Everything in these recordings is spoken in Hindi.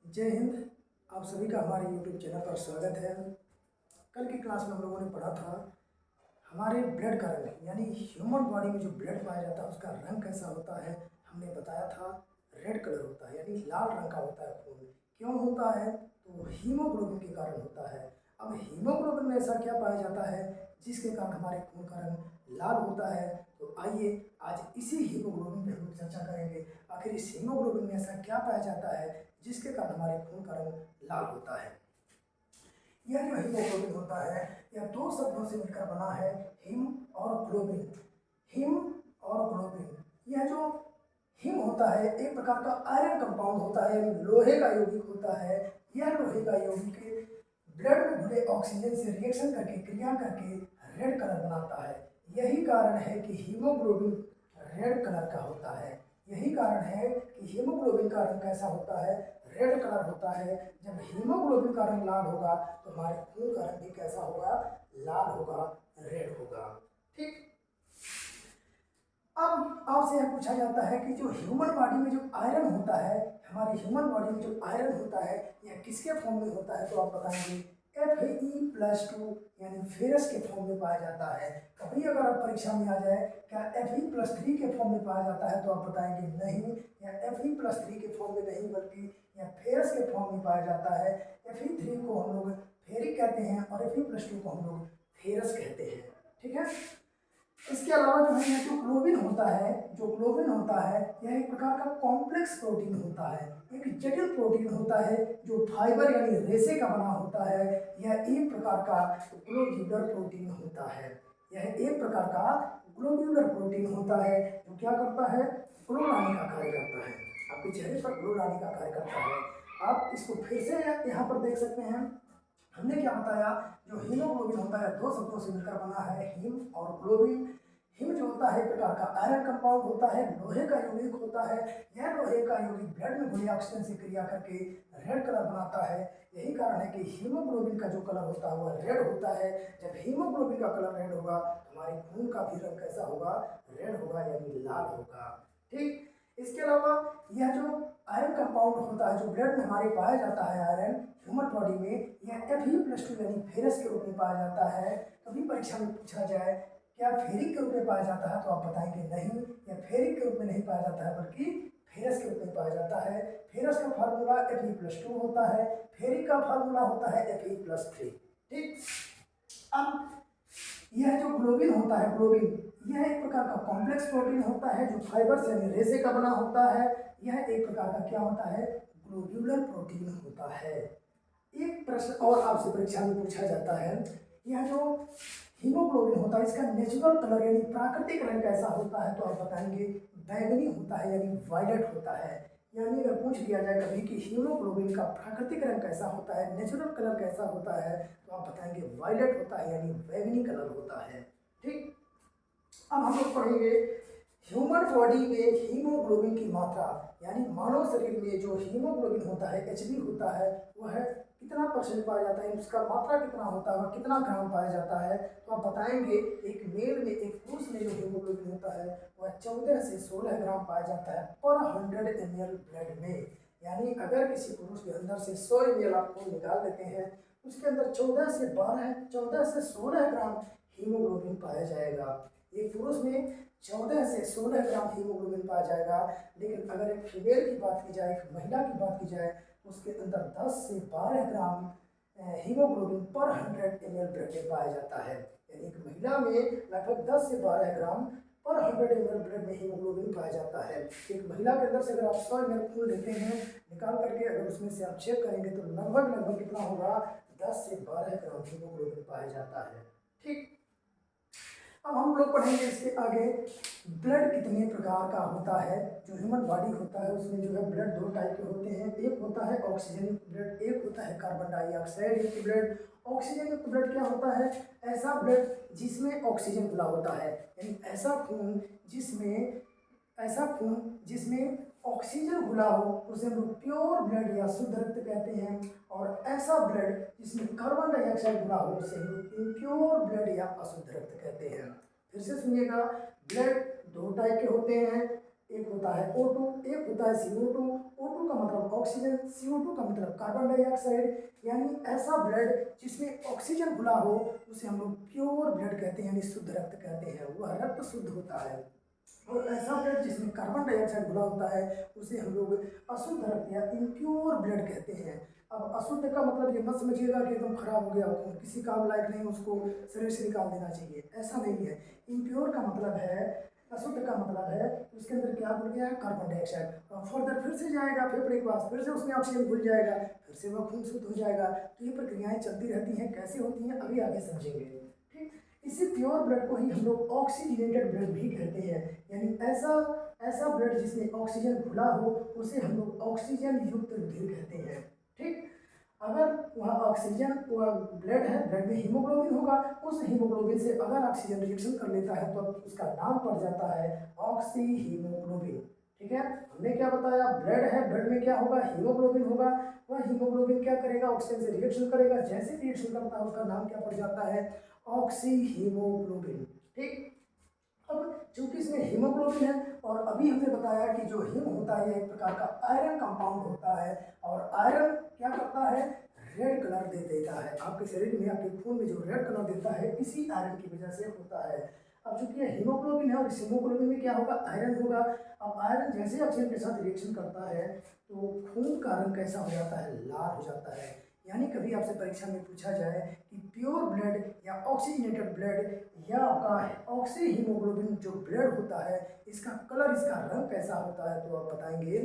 जय हिंद। आप सभी का हमारे YouTube चैनल पर स्वागत है। कल की क्लास में हम लोगों ने पढ़ा था हमारे ब्लड का रंग, यानी ह्यूमन बॉडी में जो ब्लड पाया जाता है उसका रंग कैसा होता है। हमने बताया था रेड कलर होता है, यानी लाल रंग का होता है खून। क्यों होता है? तो हीमोग्लोबिन के कारण होता है। अब हीमोग्लोबिन में ऐसा क्या पाया जाता है जिसके कारण हमारे खून का रंग लाल होता है? तो आइए आज इसी हीमोग्लोबिन पे हम लोग चर्चा करेंगे। आखिर इस हीमोग्लोबिन में ऐसा क्या पाया जाता है जिसके कारण हमारे खून का रंग लाल होता है। यह जो हीमोग्लोबिन होता है यह दो शब्दों से मिलकर बना है, हिम और ग्लोबिन। हिम और ग्लोबिन, यह जो हिम होता है एक प्रकार का आयरन कंपाउंड होता है, यानी लोहे का यौगिक होता है। यह लोहे का यौगिक ब्लड में घुले ऑक्सीजन से रिएक्शन करके क्रिया करके रेड कलर बनाता है। यही कारण है कि हीमोग्लोबिन रेड कलर का होता है। यही कारण है कि हीमोग्लोबिन का रंग कैसा होता है, रेड कलर होता है। जब हीमोग्लोबिन का रंग लाल होगा तो हमारे खून का रंग भी कैसा होगा, लाल होगा, रेड होगा। ठीक। अब आपसे यह पूछा जाता है कि जो ह्यूमन बॉडी में जो आयरन होता है, हमारी ह्यूमन बॉडी में जो आयरन होता है यह किसके फॉर्म में होता है? तो आप बताएंगे Fe+2 यानी फेरस के फॉर्म में पाया जाता है। कभी अगर आप परीक्षा में आ जाए क्या Fe+3 के फॉर्म में पाया जाता है तो आप बताएंगे नहीं, या Fe+3 के फॉर्म में नहीं बल्कि यह फेरस के फॉर्म में पाया जाता है। Fe3 को हम लोग फेरिक कहते हैं और Fe+2 को हम लोग फेरस कहते हैं। ठीक है। इसके अलावा जो है जो ग्लोबिन होता है, यह एक प्रकार का कॉम्प्लेक्स प्रोटीन होता है, एक जटिल प्रोटीन होता है जो फाइबर यानी रेशे का बना होता है। यह एक प्रकार का ग्लोब्यूलर प्रोटीन होता है। यह एक प्रकार का ग्लोब्यूलर प्रोटीन होता है जो क्या करता है, ग्लो लाने का कार्य करता है। आपके चेहरे पर ग्लो लाने का कार्य करता है। आप इसको फिर से यहाँ पर देख सकते हैं। हमने क्या बताया, जो हीमोग्लोबिन होता है दो शब्दों से मिलकर बना है, हिम और ग्लोबिन। हिम जो होता है एक प्रकार का आयरन कंपाउंड होता है, लोहे का यौगिक होता है। यह लोहे का यौगिक ब्लड में घुले ऑक्सीजन से क्रिया करके रेड कलर बनाता है। यही कारण है कि हीमोग्लोबिन का जो कलर होता है वह रेड होता है। जब हीमोग्लोबिन का कलर रेड होगा तो हमारे खून का भी रंग कैसा होगा, रेड होगा, यानी लाल होगा। ठीक। इसके अलावा यह जो आयरन कंपाउंड होता है जो ब्लड में हमारे पाया जाता है, आयरन ह्यूमन बॉडी में, यह Fe+2 यानी फेरस के रूप में पाया जाता है। कभी परीक्षा में पूछा जाए क्या फेरिक के रूप में पाया जाता है तो आप बताएंगे नहीं, यह फेरिक के रूप में नहीं पाया जाता है बल्कि फेरस के रूप में पाया जाता है। फेरस का फार्मूला Fe+2 होता है, फेरिक का फार्मूला होता है Fe+3। ठीक। अब यह जो ग्लोबिन होता है, ग्लोबिन यह एक प्रकार का कॉम्प्लेक्स प्रोटीन होता है जो फाइबर से यानी रेशे का बना होता है। यह एक प्रकार का क्या होता है, ग्लोब्यूलर प्रोटीन होता है। एक प्रश्न और आपसे परीक्षा में पूछा जाता है, यह जो हीमोग्लोबिन होता है इसका नेचुरल कलर यानी प्राकृतिक रंग कैसा होता है? तो आप बताएंगे बैंगनी होता है, यानी वायलेट होता है। यानी अगर पूछ लिया जाए कभी कि हीमोग्लोबिन का प्राकृतिक रंग कैसा होता है, नेचुरल कलर कैसा होता है, तो आप बताएंगे वायलेट होता है, यानी बैंगनी कलर होता है। ठीक। अब हम लोग पढ़ेंगे ह्यूमन बॉडी में हीमोग्लोबिन की मात्रा, यानी मानव शरीर में जो हीमोग्लोबिन होता है, Hb होता है, वह कितना परसेंट पाया जाता है, उसका मात्रा कितना होता है, कितना ग्राम पाया जाता है? तो आप बताएंगे एक मेल में, एक पुरुष में जो हीमोग्लोबिन होता है वह 14 से 16 ग्राम पाया जाता है पर 100 ml ब्लड में। यानी अगर किसी पुरुष के अंदर से 100 ml आप खून निकाल लेते हैं, उसके अंदर 14 से 16 ग्राम हीमोग्लोबिन पाया जाएगा। एक पुरुष में 14 से 16 ग्राम हीमोग्लोबिन पाया जाएगा। लेकिन अगर एक फीमेल की बात की जाए, एक महिला की बात की जाए, तो उसके अंदर 10 से 12 ग्राम हीमोग्लोबिन पर 100 ml ब्लड में पाया जाता है। यानी एक महिला में लगभग 10 से 12 ग्राम पर 100 ml ब्लड में हीमोग्लोबिन पाया जाता है। एक महिला के अंदर से अगर आप 100 ml खून लेते हैं निकाल करके, अगर उसमें से आप चेक करेंगे तो लगभग कितना होगा, 10 से 12 ग्राम हीमोग्लोबिन पाया जाता है। ठीक। अब हम लोग पढ़ेंगे इसके आगे ब्लड कितने प्रकार का होता है। जो ह्यूमन बॉडी होता है उसमें जो है ब्लड दो टाइप के होते हैं, एक होता है ऑक्सीजन युक्त ब्लड, एक होता है कार्बन डाइऑक्साइड युक्त ब्लड। ऑक्सीजन युक्त ब्लड क्या होता है, ऐसा ब्लड जिसमें ऑक्सीजन घुला होता है, यानी ऐसा खून जिसमें ऑक्सीजन घुला हो उसे हम लोग प्योर ब्लड या शुद्ध रक्त कहते हैं। और ऐसा ब्लड जिसमें कार्बन डाइऑक्साइड घुला हो उसे हम लोग इम्प्योर ब्लड या अशुद्ध रक्त कहते हैं। फिर से सुनिएगा, ब्लड दो टाइप के होते हैं, एक होता है O2, एक होता है CO2। O2 का मतलब ऑक्सीजन, CO2 का मतलब कार्बन डाइऑक्साइड, यानी ऐसा ब्लड जिसमें ऑक्सीजन घुला हो उसे हम लोग प्योर ब्लड कहते हैं, यानी शुद्ध रक्त कहते हैं, वह रक्त शुद्ध होता है। और ऐसा ब्लड जिसमें कार्बन डाइऑक्साइड घुला होता है उसे हम लोग अशुद्ध रक्त या इम्प्योर ब्लड कहते हैं। अब अशुद्ध का मतलब ये मत समझिएगा कि एकदम खराब हो गया खून, किसी काम लायक नहीं, उसको शरीर से निकाल देना चाहिए, ऐसा नहीं है। इम्प्योर का मतलब है, अशुद्ध का मतलब है उसके अंदर क्या घुल गया है, कार्बन डाइऑक्साइड, और फर्दर फिर से जाएगा फेफड़े के पास, फिर से उसमें ऑक्सीजन घुल जाएगा, फिर से वह खून शुद्ध हो जाएगा। तो ये प्रक्रियाएं चलती रहती हैं, कैसे होती हैं अभी आगे समझेंगे। ठीक, इसी प्योर ब्लड को ही हम लोग ऑक्सीजनेटेड ब्लड भी कहते हैं, यानी ऐसा ऐसा ब्लड जिसमें ऑक्सीजन घुला हो उसे हम लोग ऑक्सीजन युक्त रुधिर कहते हैं। ठीक, अगर वह ऑक्सीजन वह ब्लड है, ब्लड में हीमोग्लोबिन होगा, उस हीमोग्लोबिन से अगर ऑक्सीजन रिएक्शन कर लेता है तो उसका नाम पड़ जाता है ऑक्सी हीमोग्लोबिन। ठीक है, हमने क्या बताया, ब्लड है, ब्लड में क्या होगा, हीमोग्लोबिन होगा, वह हीमोग्लोबिन क्या करेगा, ऑक्सीजन से रिएक्शन करेगा, जैसे रिएक्शन करता है उसका नाम क्या पड़ जाता है, ऑक्सी हीमोग्लोबिन। ठीक, अब चूंकि इसमें हीमोग्लोबिन है, और अभी हमने बताया कि जो हीम होता है एक प्रकार का आयरन कंपाउंड होता है, और आयरन क्या करता है, रेड कलर दे देता है आपके शरीर में, आपके खून में जो रेड कलर देता है इसी आयरन की वजह से होता है। अब चूंकि ये हीमोग्लोबिन है और इस हीमोग्लोबिन में क्या होगा, आयरन होगा। अब आयरन जैसे ऑक्सीजन के साथ रिएक्शन करता है तो खून का रंग कैसा हो जाता है, लाल हो जाता है। यानी कभी आपसे परीक्षा में पूछा जाए कि प्योर ब्लड या ऑक्सीजनेटेड ब्लड या आपका ऑक्सी हीमोग्लोबिन जो ब्लड होता है इसका कलर, इसका रंग कैसा होता है, तो आप बताएंगे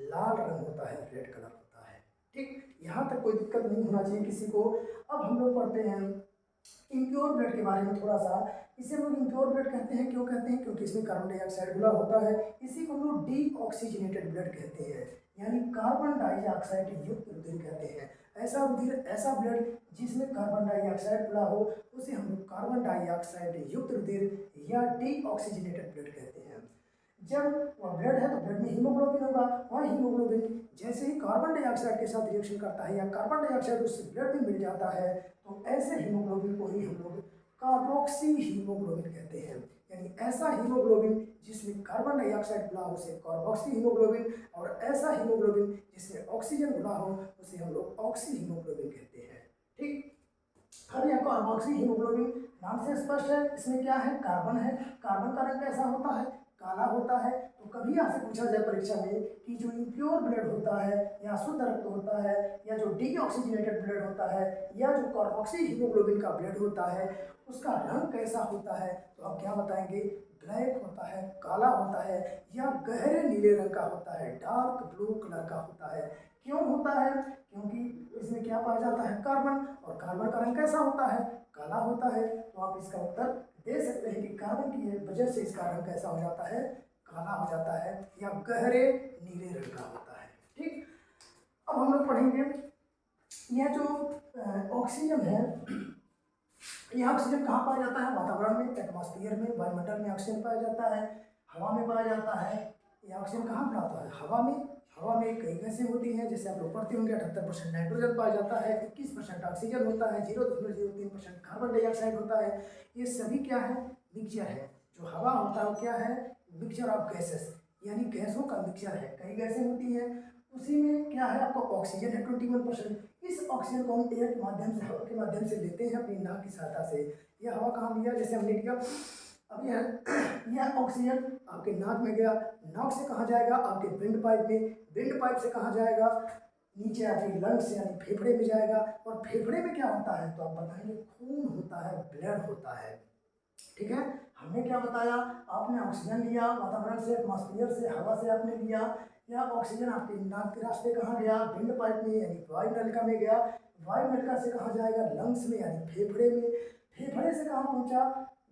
लाल रंग होता है, रेड कलर होता है। ठीक, यहाँ तक कोई दिक्कत नहीं होना चाहिए किसी को। अब हम लोग पढ़ते हैं इम्प्योर ब्लड के बारे में थोड़ा सा। इसे हम लोग इम्प्योर ब्लड कहते हैं, क्यों कहते हैं, क्योंकि इसमें कार्बन डाइऑक्साइड घुला होता है। इसी को हम लोग डीऑक्सीजनेटेड ब्लड कहते हैं, यानी कार्बन डाइऑक्साइड युक्त रुधिर कहते हैं। ऐसा रुधिर, ऐसा ब्लड जिसमें कार्बन डाइऑक्साइड घुला हो उसे हम लोग कार्बन डाइऑक्साइड युक्त रुधिर या डीऑक्सीजनेटेड ब्लड कहते हैं। जब वह ब्लड है तो ब्लड में हीमोग्लोबिन होगा, वह हीमोग्लोबिन जैसे ही कार्बन डाइऑक्साइड के साथ रिएक्शन करता है या कार्बन डाइऑक्साइड उससे ब्लड में मिल जाता है तो ऐसे हीमोग्लोबिन को ही हम लोग कार्बोक्सी हीमोग्लोबिन कहते हैं। यानी ऐसा हीमोग्लोबिन जिसमें कार्बन डाइऑक्साइड घुला हो उसे कार्बोक्सी हीमोग्लोबिन, और ऐसा हीमोग्लोबिन जिसमें ऑक्सीजन घुला हो उसे हम लोग ऑक्सी हीमोग्लोबिन कहते हैं। ठीक, अब यह कार्बोक्सी हीमोग्लोबिन नाम से स्पष्ट है, इसमें क्या है, कार्बन है। कार्बन का रंग कैसा होता है, काला होता है। तो कभी आपसे पूछा जाए परीक्षा में कि जो इम्प्योर ब्लड होता है या शुद्ध रक्त होता है या जो डीऑक्सीजनेटेड ब्लड होता है या जो कार्बोक्सी हीमोग्लोबिन का ब्लड होता है उसका रंग कैसा होता है, तो आप क्या बताएंगे, ब्लैक होता है, काला होता है, या गहरे नीले रंग का होता है, डार्क ब्लू कलर का होता है। क्यों होता है, क्योंकि इसमें क्या पाया जाता है, कार्बन, और कार्बन का रंग कैसा होता है, काला होता है। तो आप इसका उत्तर दे सकते हैं कि कार्बन की वजह से इसका रंग कैसा हो जाता है, काला हो जाता है या गहरे नीले रंग का होता है। ठीक, अब हम लोग पढ़ेंगे यह जो ऑक्सीजन है, यह ऑक्सीजन कहाँ पाया जाता है, वातावरण में, एटमॉस्फेयर में, वायुमंडल में ऑक्सीजन पाया जाता है, हवा में पाया जाता है। यह ऑक्सीजन कहाँ पाता है, हवा में। हवा में कई गैसें होती हैं, जैसे आप लोग पढ़ते होंगे 78% नाइट्रोजन पाया जाता है, 21% ऑक्सीजन होता है, 0.03% कार्बन डाइऑक्साइड होता है। ये सभी क्या है, मिक्सचर है। जो हवा होता है वो क्या है, मिक्सचर ऑफ गैसेस, यानी गैसों का मिक्सचर है, कई गैसें होती हैं। उसी में क्या है, आपको ऑक्सीजन है 21%। इस ऑक्सीजन को हम एयर के माध्यम से, हवा के माध्यम से लेते हैं अपनी नाक की सहायता से। यह हवा कहाँ लिया, जैसे हमने लिया, अब यह ऑक्सीजन आपके नाक में गया, नाक से कहाँ जाएगा, आपके विंड पाइप में, विंड पाइप से कहाँ जाएगा, नीचे आपके लंग्स यानी फेफड़े में जाएगा, और फेफड़े में क्या होता है, तो आप बताएंगे खून होता है, ब्लड होता है। ठीक है, हमने क्या बताया, आपने ऑक्सीजन लिया वातावरण से, एटमॉस्फेयर से, हवा से आपने लिया, या ऑक्सीजन आपके नाक के रास्ते कहाँ गया, विंड पाइप में यानी वायु नलिका में गया, वायु नलिका से कहाँ जाएगा, लंग्स में यानी फेफड़े में, फेफड़े से कहाँ पहुंचा,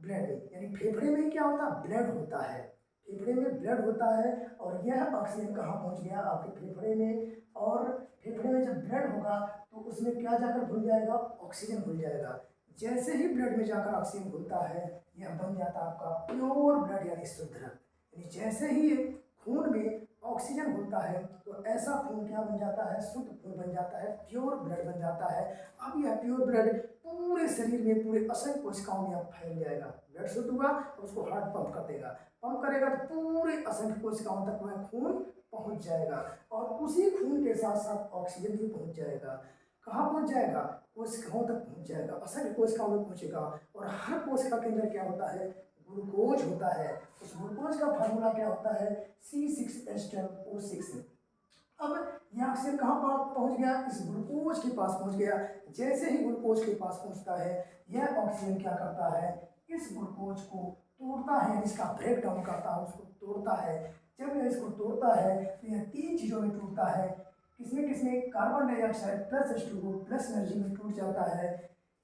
ब्लड में, यानी फेफड़े में क्या होता है, ब्लड होता है, फेफड़े में ब्लड होता है। और यह ऑक्सीजन कहाँ पहुंच गया, आपके फेफड़े में, और फेफड़े में जब ब्लड होगा तो उसमें क्या जाकर घुल जाएगा, ऑक्सीजन घुल जाएगा। जैसे ही ब्लड में जाकर ऑक्सीजन घुलता है यह बन जाता है आपका प्योर ब्लड यानी शुद्ध रक्त। यानी जैसे ही खून में ऑक्सीजन घुलता है तो ऐसा खून क्या बन जाता है, शुद्ध खून बन जाता है, प्योर ब्लड बन जाता है। अब यह प्योर ब्लड पूरे शरीर में, पूरे असंख्य कोशिकाओं में अब फैल जाएगा। ब्लड शुद्ध हुआ तो उसको हार्ट पंप कर देगा, पंप करेगा तो पूरे असंख्य कोशिकाओं तक वह खून पहुंच जाएगा और उसी खून के साथ साथ ऑक्सीजन भी पहुंच जाएगा। कहाँ पहुंच जाएगा? कोशिकाओं तक पहुंच जाएगा, असंख्य कोशिकाओं में पहुंचेगा। और हर कोशिका के अंदर क्या होता है? ग्लूकोज होता है। उस ग्लूकोज का फार्मूला क्या होता है? C6H12O6। अब यह ऑक्सीजन कहाँ पर पहुंच गया? इस ग्लूकोज के पास पहुंच गया। जैसे ही ग्लूकोज के पास पहुंचता है, यह ऑक्सीजन क्या करता है? इस ग्लूकोज को तोड़ता है, इसका ब्रेक डाउन करता है, उसको तोड़ता है। जब यह इसको तोड़ता है तो यह तीन चीजों में टूटता है। किसमें किसमें? Carbon dioxide plus H2O plus energy में टूट जाता है।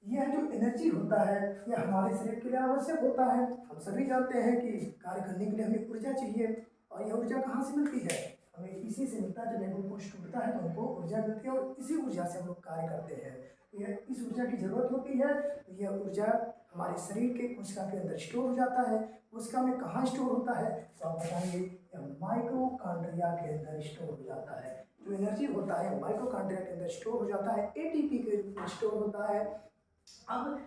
यह जो एनर्जी होता है यह हमारे शरीर के लिए आवश्यक होता है। हम सभी जानते हैं कि कार्य करने के लिए हमें ऊर्जा चाहिए, और यह ऊर्जा कहाँ से मिलती है? हमें इसी से मिलता है। जब ग्लूकोज टूटता है तो हमको ऊर्जा मिलती है, और इसी ऊर्जा से हम लोग कार्य करते हैं। तो यह इस ऊर्जा की जरूरत होती है। तो यह ऊर्जा हमारे शरीर के कोशिका के अंदर स्टोर हो जाता है। कोशिका में कहाँ स्टोर होता है? तो आप बताएंगे, यह माइटोकॉन्ड्रिया के अंदर स्टोर हो जाता है। जो एनर्जी होता है माइटोकॉन्ड्रिया के अंदर स्टोर हो जाता है, एटीपी के रूप में स्टोर होता है। अब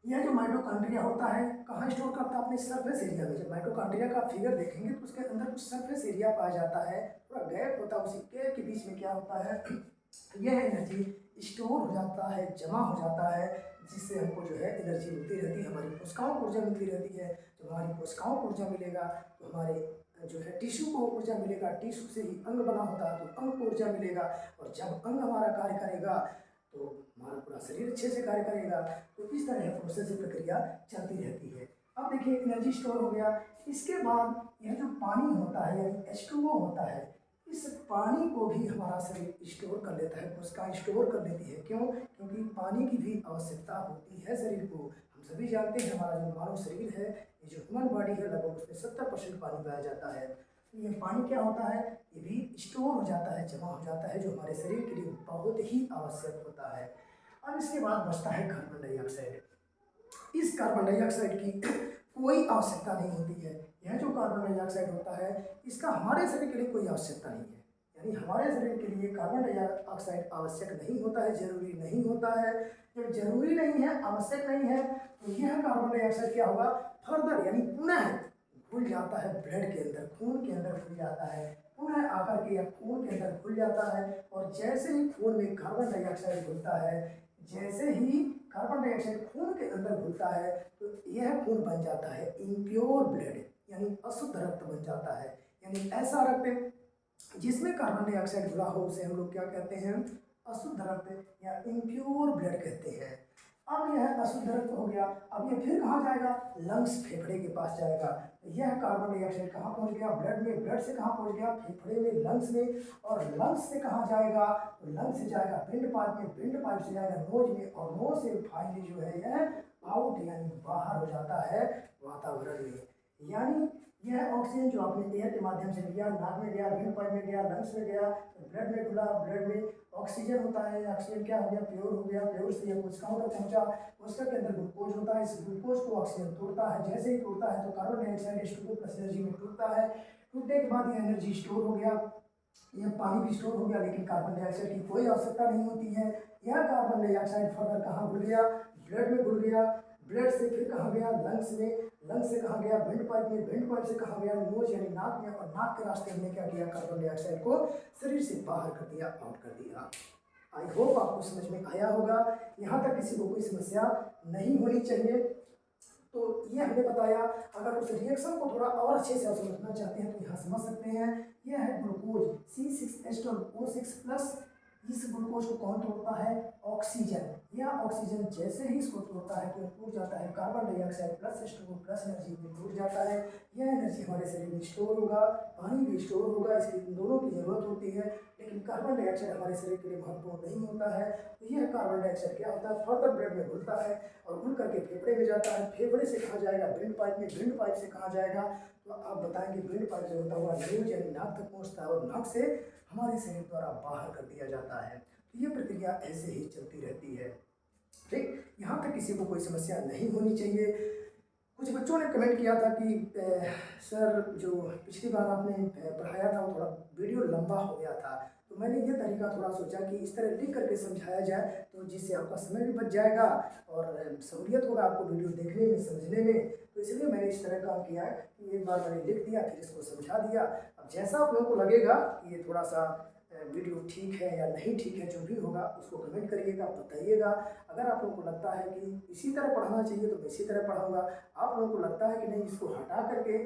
यह जो माइटोकॉन्ड्रिया होता है कहाँ स्टोर करता है? अपने सरफेस एरिया में। जब माइटोकॉन्ड्रिया का फिगर देखेंगे तो उसके अंदर कुछ सरफेस एरिया पाया जाता है, पूरा गैप होता है। उसी गैप के बीच में क्या होता है? यह एनर्जी स्टोर हो जाता है, जमा हो जाता है, जिससे हमको जो है एनर्जी मिलती रहती है। हमारी कोशिकाओं को ऊर्जा मिलती रहती है। जब हमारी कोशिकाओं को ऊर्जा मिलेगा तो हमारे जो है टिश्यू को ऊर्जा मिलेगा। टिश्यू से ही अंग बना होता है तो अंग को ऊर्जा मिलेगा। और जब अंग हमारा कार्य करेगा तो हमारा पूरा शरीर अच्छे से कार्य करेगा। तो इस तरह प्रोसेस प्रक्रिया चलती रहती है। अब देखिए एनर्जी स्टोर हो गया। इसके बाद यह जो पानी होता है यानी H2O होता है, इस पानी को भी हमारा शरीर स्टोर कर लेता है, कोशिका स्टोर कर लेती है। क्यों? क्योंकि पानी की भी आवश्यकता होती है शरीर को। हम सभी जानते हैं हमारा जो मानव शरीर है, ये जो ह्यूमन बॉडी है, लगभग उसमें 70% पानी पाया जाता है। तो ये पानी क्या होता है? ये भी स्टोर हो जाता है, जमा हो जाता है, जो हमारे शरीर के लिए बहुत ही आवश्यक होता है। अब इसके बाद बचता है कार्बन डाइऑक्साइड। इस कार्बन डाइऑक्साइड की कोई आवश्यकता नहीं होती है। यह जो कार्बन डाइऑक्साइड होता है इसका हमारे शरीर के लिए कोई आवश्यकता नहीं है। यानी हमारे शरीर के लिए कार्बन डाइऑक्साइड आवश्यक नहीं होता है, जरूरी नहीं होता है। जब जरूरी नहीं है, आवश्यक नहीं है, तो यह कार्बन डाइऑक्साइड क्या होगा? फर्दर यानी पुनः घुल जाता है ब्लड के अंदर, खून के अंदर घुल जाता है। पुनः आकर के यह खून के अंदर घुल जाता है। और जैसे ही खून में कार्बन डाइऑक्साइड घुलता है, जैसे ही कार्बन डाइऑक्साइड खून के अंदर घुलता है तो यह खून बन जाता है इम्प्योर ब्लड, यानी अशुद्ध रक्त बन जाता है। यानी ऐसा रक्त जिसमें कार्बन डाइऑक्साइड घुला हो उसे हम लोग क्या कहते हैं? अशुद्ध रक्त या इम्प्योर ब्लड कहते हैं। अब यह अशुद्ध रक्त हो गया। अब ये फिर कहाँ जाएगा? लंग्स, फेफड़े के पास जाएगा। यह कार्बन डाइऑक्साइड कहाँ पहुँच गया? ब्लड में। ब्लड से कहाँ पहुँच गया? फेफड़े में, लंग्स में। और लंग्स से कहाँ जाएगा? तो लंग्स से जाएगा विंड पाइप में, विंड पाइप से जाएगा नोज में, और नोज से फाइनली जो है यह आउट यानी बाहर हो जाता है वातावरण में। यानी यह ऑक्सीजन जो आपने एयर के माध्यम से लिया, नाक में गया, विंड पाइप में गया, लंग्स में गया, ब्लड में घुला, ब्लड में ऑक्सीजन होता है। ऑक्सीजन क्या हो गया? प्योर हो गया। प्योर से यह कोशिकाओं तक पहुंचा। कोशिका के अंदर ग्लूकोज होता है। इस ग्लूकोज को ऑक्सीजन तोड़ता है। जैसे ही तोड़ता है तो carbon dioxide H2O plus energy में टूटता है। टूटने के बाद यह एनर्जी स्टोर हो गया, यह पानी भी स्टोर हो गया। लेकिन कार्बन डाइऑक्साइड की कोई आवश्यकता नहीं होती है। यह कार्बन डाइऑक्साइड फर्दर कहाँ घुल गया? ब्लड में घुल गया। ब्लड से फिर कहाँ गया? लंग्स में। लंग्स से कहाँ गया? विंड पाइप में। विंड पाइप से कहाँ गया? नोज यानी नाक में। और नाक के रास्ते हमने क्या किया? कार्बन डाइऑक्साइड को शरीर से बाहर कर दिया, आउट कर दिया। आई होप आपको समझ में आया होगा। यहाँ तक किसी को कोई समस्या नहीं होनी चाहिए। तो ये हमने बताया। अगर उस रिएक्शन को थोड़ा और अच्छे से आप समझना चाहते हैं तो यहाँ समझ सकते हैं। यह है ग्लूकोज C6H12O6 प्लस। इस ग्लूकोज को कौन तोड़ता है? ऑक्सीजन। यह ऑक्सीजन जैसे ही इसको तोड़ता है तो टूट जाता है carbon dioxide plus H2O plus energy में टूट जाता है। यह एनर्जी हमारे शरीर में स्टोर होगा, पानी भी स्टोर होगा। इसकी इन दोनों की जरूरत होती है। लेकिन कार्बन डाइऑक्साइड हमारे शरीर के लिए महत्वपूर्ण नहीं होता है। तो यह कार्बन डाइऑक्साइड क्या होता है? फर्दर ब्लड में घुलता है और घुल करके फेफड़े में जाता है। फेफड़े से कहाँ जाएगा? विंड पाइप में। विंड पाइप से कहाँ जाएगा? तो आप बताएंगे विंड पाइप से होता हुआ न्यूज यानी नाक तक पहुँचता है, और नाक से हमारे शरीर द्वारा बाहर कर दिया जाता है। तो ये प्रक्रिया ऐसे ही चलती रहती है। ठीक, यहाँ तक किसी को कोई समस्या नहीं होनी चाहिए। कुछ बच्चों ने कमेंट किया था कि सर जो पिछली बार आपने पढ़ाया था वो थोड़ा वीडियो लंबा हो गया था। तो मैंने ये तरीका थोड़ा सोचा कि इस तरह लिख करके समझाया जाए, तो जिससे आपका समय भी बच जाएगा और सहूलियत होगा आपको वीडियो देखने में, समझने में। तो इसलिए मैंने इस तरह काम किया है कि एक बार मैंने लिख दिया, फिर इसको समझा दिया। अब अब जैसा आप लोगों को लगेगा कि ये थोड़ा सा वीडियो ठीक है या नहीं ठीक है, जो भी होगा उसको कमेंट करिएगा, बताइएगा। अगर आप लोगों को लगता है कि इसी तरह पढ़ाना चाहिए तो मैं इसी तरह पढ़ाऊँगा। आप लोगों को लगता है कि नहीं इसको हटा करके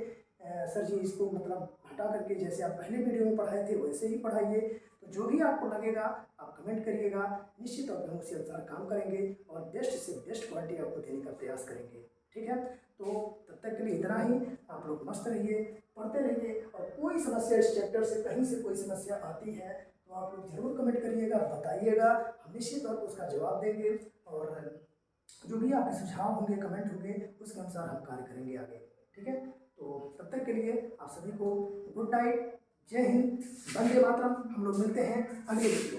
सर जी इसको मतलब हटा करके जैसे आप पहले वीडियो में पढ़ाए थे वैसे ही पढ़ाइए, तो जो भी आपको लगेगा आप कमेंट करिएगा। निश्चित तौर पर हम उसी अनुसार काम करेंगे और बेस्ट से बेस्ट क्वालिटी आपको देने का प्रयास करेंगे। ठीक है, तो तब तक के लिए इतना ही। आप लोग मस्त रहिए, पढ़ते रहिए, और कोई समस्या इस चैप्टर से कहीं से कोई समस्या आती है तो आप लोग जरूर कमेंट करिएगा, बताइएगा। हम निश्चित तौर पर उसका जवाब देंगे, और जो भी आपके सुझाव होंगे, कमेंट होंगे, उसके अनुसार हम कार्य करेंगे आगे। ठीक है, तो तब तक के लिए आप सभी को गुड नाइट, जय हिंद, वंदे मातरम। हम लोग मिलते हैं अगले वीडियो में।